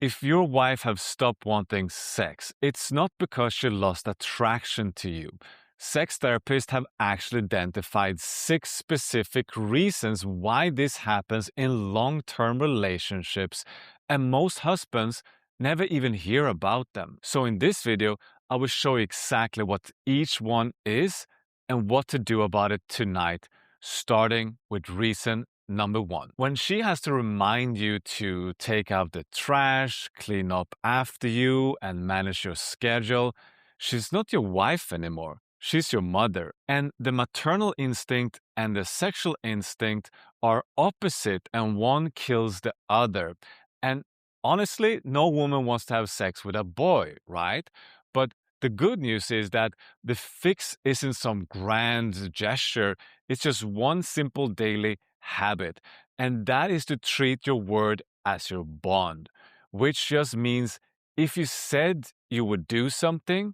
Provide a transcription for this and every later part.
If your wife have stopped wanting sex, it's not because she lost attraction to you. Sex therapists have actually identified 6 specific reasons why this happens in long-term relationships, and most husbands never even hear about them. So in this video, I will show you exactly what each one is and what to do about it tonight, starting with reason number 1. When she has to remind you to take out the trash, clean up after you, and manage your schedule, she's not your wife anymore. She's your mother. And the maternal instinct and the sexual instinct are opposite, and one kills the other. And honestly, no woman wants to have sex with a boy, right? But the good news is that the fix isn't some grand gesture. It's just one simple daily habit, and that is to treat your word as your bond, which just means if you said you would do something,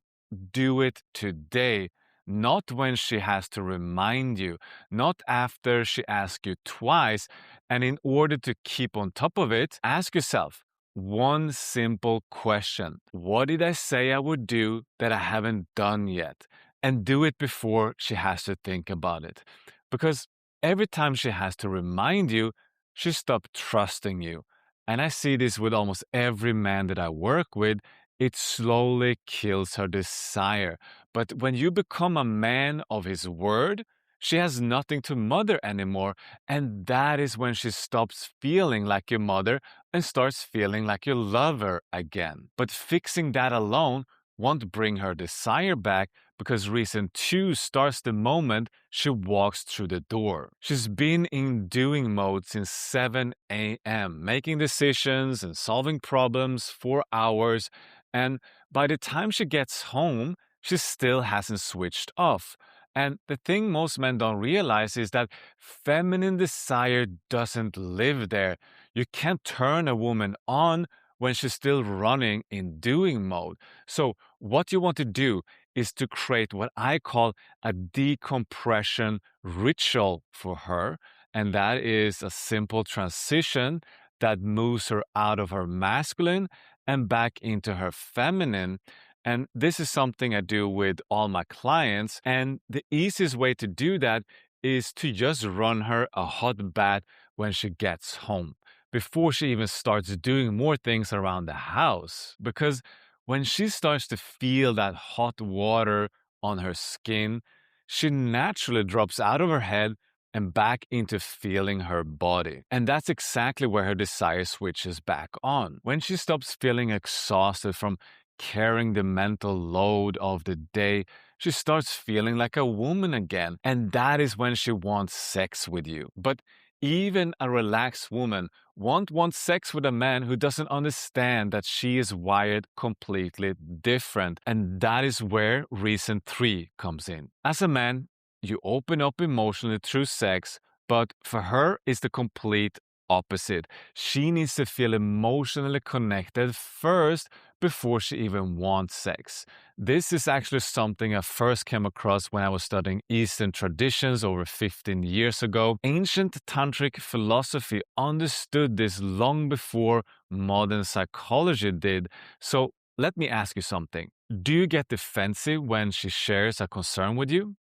do it today, not when she has to remind you, not after she asks you twice. And in order to keep on top of it, ask yourself one simple question: what did I say I would do that I haven't done yet? And do it before she has to think about it. Because every time she has to remind you, she stopped trusting you. And I see this with almost every man that I work with. It slowly kills her desire. But when you become a man of his word, she has nothing to mother anymore. And that is when she stops feeling like your mother and starts feeling like you love her again. But fixing that alone won't bring her desire back, because reason 2 starts the moment she walks through the door. She's been in doing mode since 7 a.m., making decisions and solving problems for hours, and by the time she gets home, she still hasn't switched off. And the thing most men don't realize is that feminine desire doesn't live there. You can't turn a woman on when she's still running in doing mode. So what you want to do is to create what I call a decompression ritual for her. And that is a simple transition that moves her out of her masculine and back into her feminine. And this is something I do with all my clients. And the easiest way to do that is to just run her a hot bath when she gets home, before she even starts doing more things around the house. Because when she starts to feel that hot water on her skin, she naturally drops out of her head and back into feeling her body. And that's exactly where her desire switches back on. When she stops feeling exhausted from carrying the mental load of the day, she starts feeling like a woman again. And that is when she wants sex with you. But even a relaxed woman won't want sex with a man who doesn't understand that she is wired completely different. And that is where reason 3 comes in. As a man, you open up emotionally through sex, but for her, it's the complete opposite. She needs to feel emotionally connected first before she even wants sex. This is actually something I first came across when I was studying Eastern traditions over 15 years ago. Ancient tantric philosophy understood this long before modern psychology did. So let me ask you something. Do you get defensive when she shares a concern with you?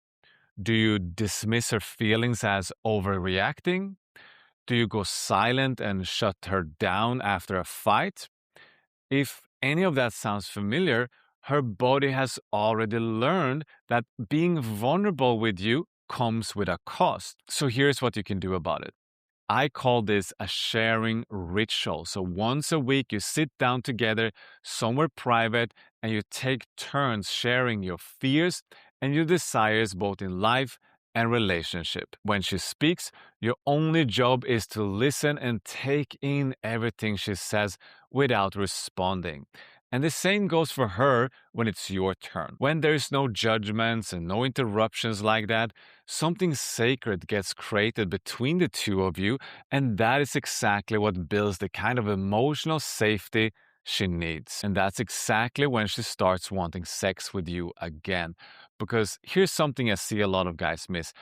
Do you dismiss her feelings as overreacting? Do you go silent and shut her down after a fight? If any of that sounds familiar, her body has already learned that being vulnerable with you comes with a cost. So here's what you can do about it. I call this a sharing ritual. So once a week, you sit down together somewhere private and you take turns sharing your fears and your desires both in life and relationship. When she speaks, your only job is to listen and take in everything she says without responding. And the same goes for her when it's your turn. When there's no judgments and no interruptions like that, something sacred gets created between the two of you, and that is exactly what builds the kind of emotional safety she needs. And that's exactly when she starts wanting sex with you again. Because here's something I see a lot of guys miss.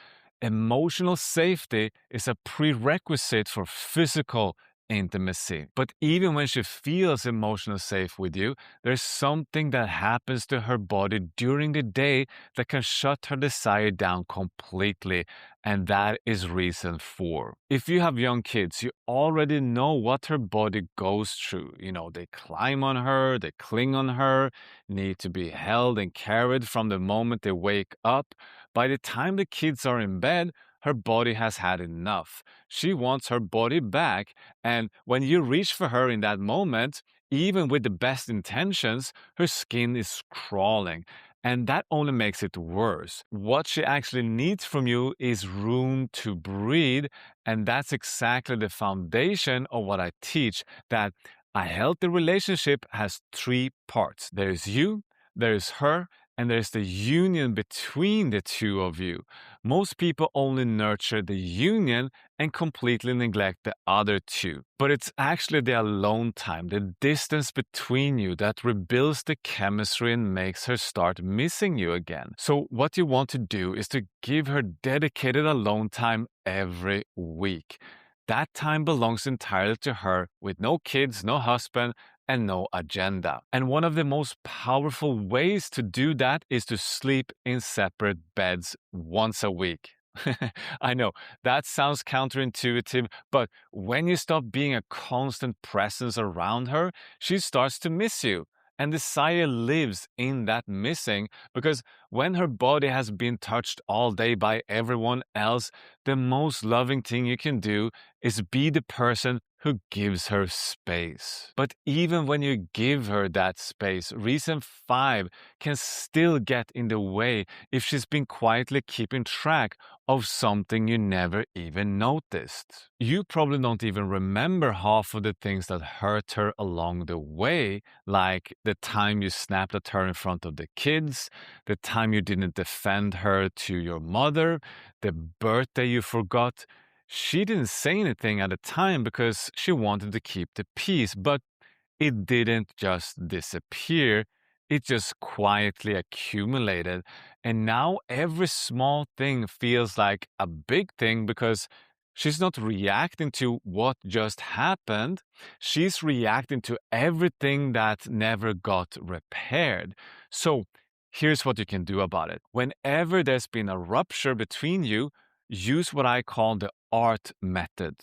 Emotional safety is a prerequisite for physical intimacy. But even when she feels emotionally safe with you, there's something that happens to her body during the day that can shut her desire down completely. And that is reason 4. If you have young kids, you already know what her body goes through. They climb on her, they cling on her, need to be held and carried from the moment they wake up. By the time the kids are in bed, her body has had enough. She wants her body back. And when you reach for her in that moment, even with the best intentions, her skin is crawling. And that only makes it worse. What she actually needs from you is room to breathe. And that's exactly the foundation of what I teach, that a healthy relationship has 3 parts. There's you, there's her, and there's the union between the two of you. Most people only nurture the union and completely neglect the other 2. But it's actually the alone time, the distance between you, that rebuilds the chemistry and makes her start missing you again. So what you want to do is to give her dedicated alone time every week. That time belongs entirely to her, with no kids, no husband, and no agenda. And one of the most powerful ways to do that is to sleep in separate beds once a week. I know that sounds counterintuitive, but when you stop being a constant presence around her, she starts to miss you. And desire lives in that missing, because when her body has been touched all day by everyone else, the most loving thing you can do is be the person who gives her space. But even when you give her that space, reason 5 can still get in the way if she's been quietly keeping track of something you never even noticed. You probably don't even remember half of the things that hurt her along the way, like the time you snapped at her in front of the kids, the time you didn't defend her to your mother, the birthday you forgot. She didn't say anything at the time because she wanted to keep the peace, but it didn't just disappear. It just quietly accumulated. And now every small thing feels like a big thing, because she's not reacting to what just happened. She's reacting to everything that never got repaired. So here's what you can do about it. Whenever there's been a rupture between you, use what I call the ART method.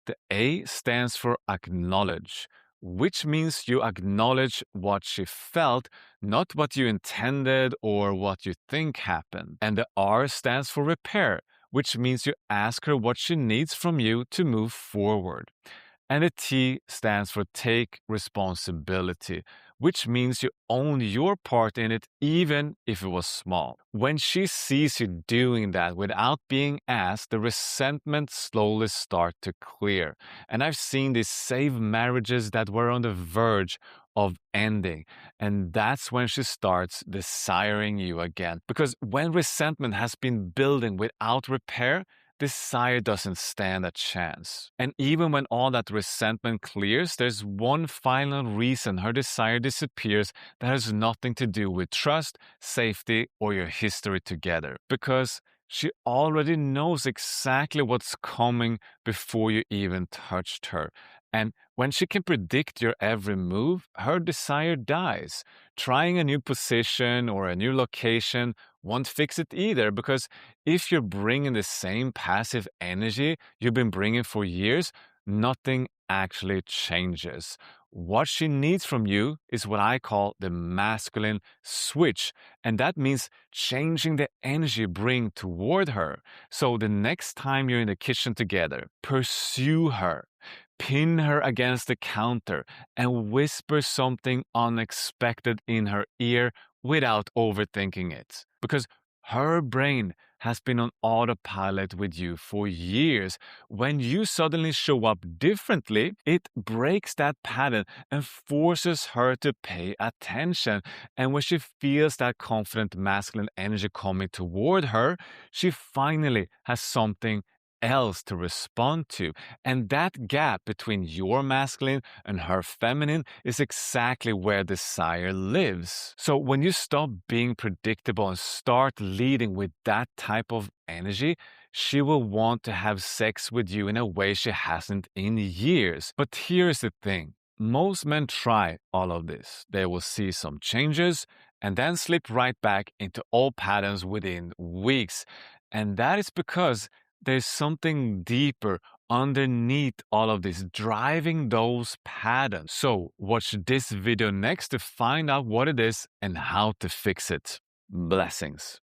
The A stands for acknowledge, which means you acknowledge what she felt, not what you intended or what you think happened. And the R stands for repair, which means you ask her what she needs from you to move forward. And the T stands for take responsibility, which means you own your part in it, even if it was small. When she sees you doing that without being asked, the resentment slowly starts to clear. And I've seen this save marriages that were on the verge of ending. And that's when she starts desiring you again. Because when resentment has been building without repair, desire doesn't stand a chance. And even when all that resentment clears, there's one final reason her desire disappears that has nothing to do with trust, safety, or your history together. Because she already knows exactly what's coming before you even touched her. And when she can predict your every move, her desire dies. Trying a new position or a new location won't fix it either, because if you're bringing the same passive energy you've been bringing for years, nothing actually changes. What she needs from you is what I call the masculine switch, and that means changing the energy you bring toward her. So the next time you're in the kitchen together, pursue her. Pin her against the counter and whisper something unexpected in her ear without overthinking it. Because her brain has been on autopilot with you for years. When you suddenly show up differently, it breaks that pattern and forces her to pay attention. And when she feels that confident masculine energy coming toward her, she finally has something else to respond to. And that gap between your masculine and her feminine is exactly where desire lives. So when you stop being predictable and start leading with that type of energy, she will want to have sex with you in a way she hasn't in years. But here's the thing. Most men try all of this. They will see some changes and then slip right back into old patterns within weeks. And that is because there's something deeper underneath all of this driving those patterns. So watch this video next to find out what it is and how to fix it. Blessings.